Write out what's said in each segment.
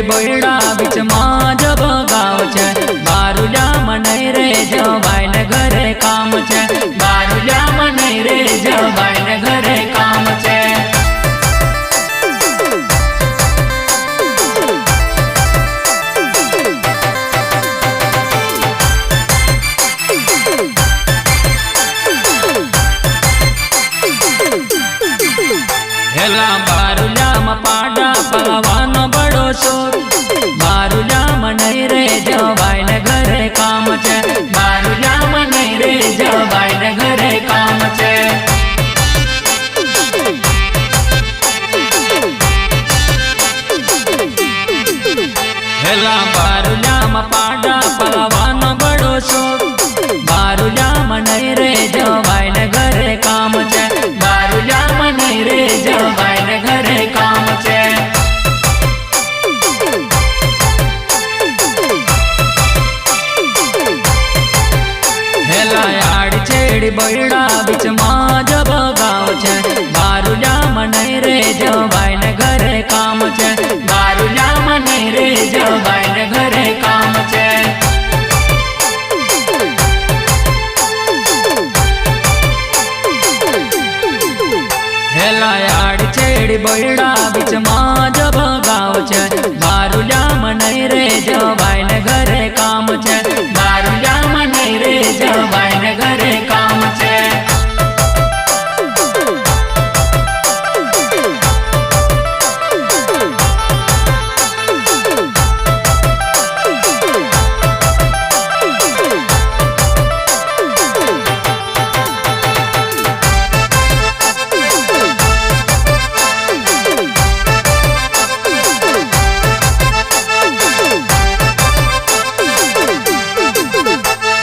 बोयड़ा बीच माँ जब गाँव छे। बारुला मनाई रे जवाई ने घरे काम छे। बारुला मनाई रे जवाई ने घरे काम छे। हेला बारुला में पाड़ा पलवानो बड़ो शोर। बारुला मनाई रे जवाई ने घरे काम छे। बारुला मनाई रे जवाई ने घरे काम छे। हेला बारुला में पाड़ा पलवानो बड़ो शोर। बारुला मनाई रे जवाई ने घरे काम छे। बारुला मनाई रे जवाई ने घरे काम छे। हेला आड़ी छेड़ी बोयड़ा बीच माँ जब गाँव छे। बारुला मनाई रे जवाई ने घरे काम छे। बारुला मनाई रे जवाई ने घरे काम छे। हेला आड़ी छेड़ी बोयड़ा बीच माँ जब गाँव छे। बारुला मनाई रे जवाई ने घरे काम छे। बारुला मनाई रे जवाई ने घरे काम छे।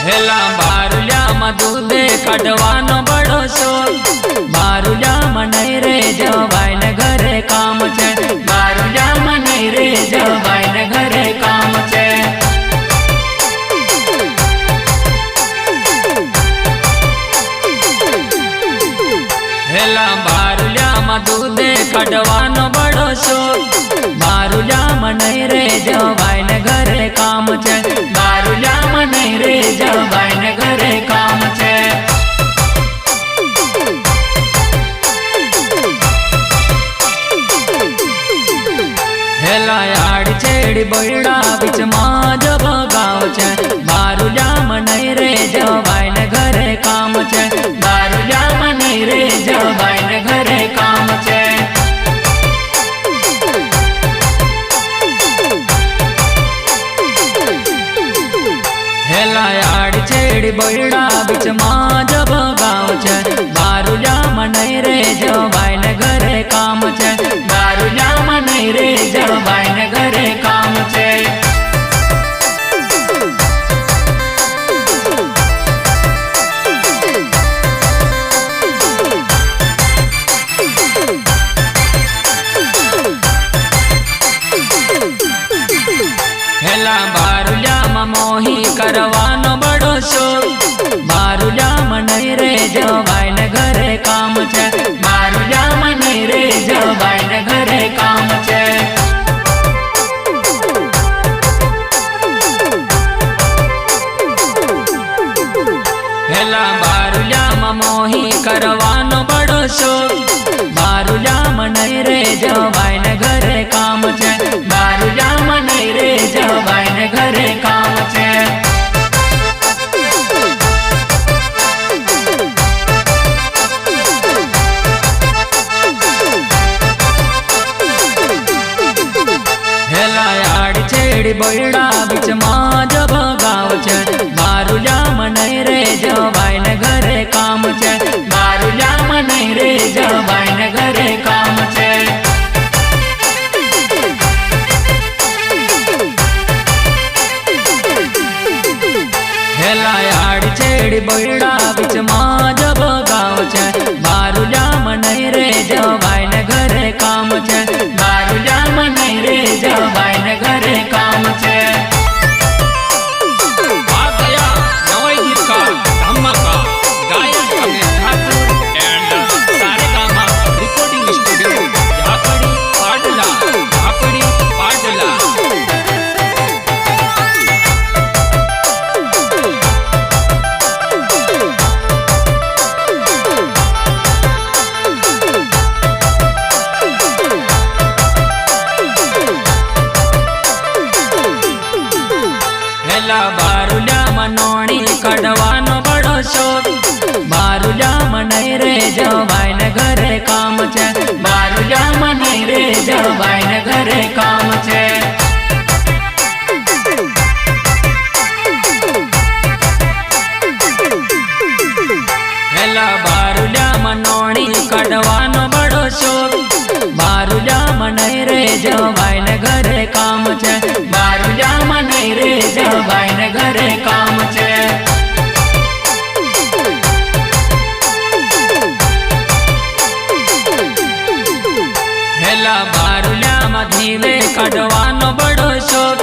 हेला बारुला में दूधे कटवानो बड़ो शोर। बारुला मनाई रे जवाई ने घरे काम छे। बारुला मनाई रे जवाई ने घरे काम छे। हेला बारुला में दूधे कटवानो बड़ो शोर। बारुला मनाई रे जवाई ने घरे काम छे। बारुला मनाई रे जवाई ने घरे काम छे। हेला आड़ी छेड़ी बोयड़ा बीच माँ जब गाँव छे। बारुला मनाई रे जवाई ने घरे काम छे। बारुला मनाई रे जवाई ने घरे काम छे। हेला आड़ी छेड़ी बोयड़ा बीच माँ जब गाँव छे। बारुला मनाई रे जवाई ने घरे काम छे। बारुला मनाई रे जवाई ने घरे काम छे। हेला बारुला में मोही करवानो बड़ो शोर। बारुला मनाई रे जवाई ने घरे काम छे। बारुला मनाई रे जवाई ने घरे काम छे। हेला बारुला में मोही करवानो बड़ो शोर। बारुला मनाई रे जवाई ने घरे काम छे। बारुला मनाई रे जवाई ने घरे काम छे। हेला आड़ी छेड़ी बोयड़ा बीच माँ जब गाँव छे। बारुला मनाई रे जवाई ने घरे काम छे। बारुला मनाई रे जवाई ने घरे काम छे। हेला आड़ी छेड़ी बोयड़ा बीच माँ जब गाँव छे। बारुला मनाई रे जवाई ने घरे काम छे। बारुला मनाई रे जवाई ने घरे काम छे। नहीं रे जवाई ने घरे काम छे बारुजा में नहीं रे जवाई ने घरे काम छे। हेला बारुजा में नोणी कढ़वानो बड़ो शोक बारुजा में नहीं रे जवाई ने घरे काम छे बारुजा में नहीं रे जवाई ने घरे काम छे। हेला बारुजा में धीवे कढ़वानो बड़ो शोक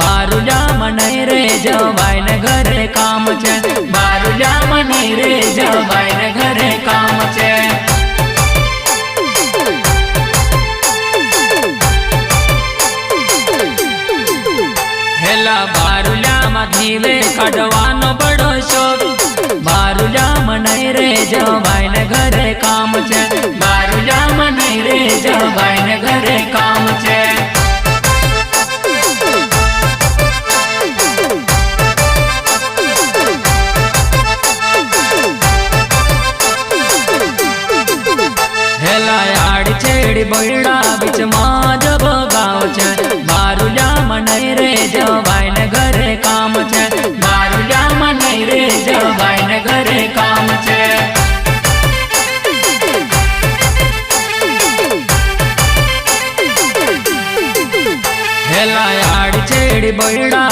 बारुजा में नहीं रे जवाई ने घरे काम छे बारुजा में नहीं रे जवाई ने घरे काम छे। हेला बारुजा में धीवे कढ़वानो बड़ो शोक बारुजा में नहीं रे जवाई ने घरे काम छे बारुजा में नहीं रे जवाई ने घरे काम छे। हेला आड़ छेड़ी बड़ा बीच मां जब गाँव छे बारुजा में नहीं रे जवाई ने घरे काम छे बारुजा में नहीं रे जवाई ने घरे काम छे। हेला आड़ छेड़ी बड़ा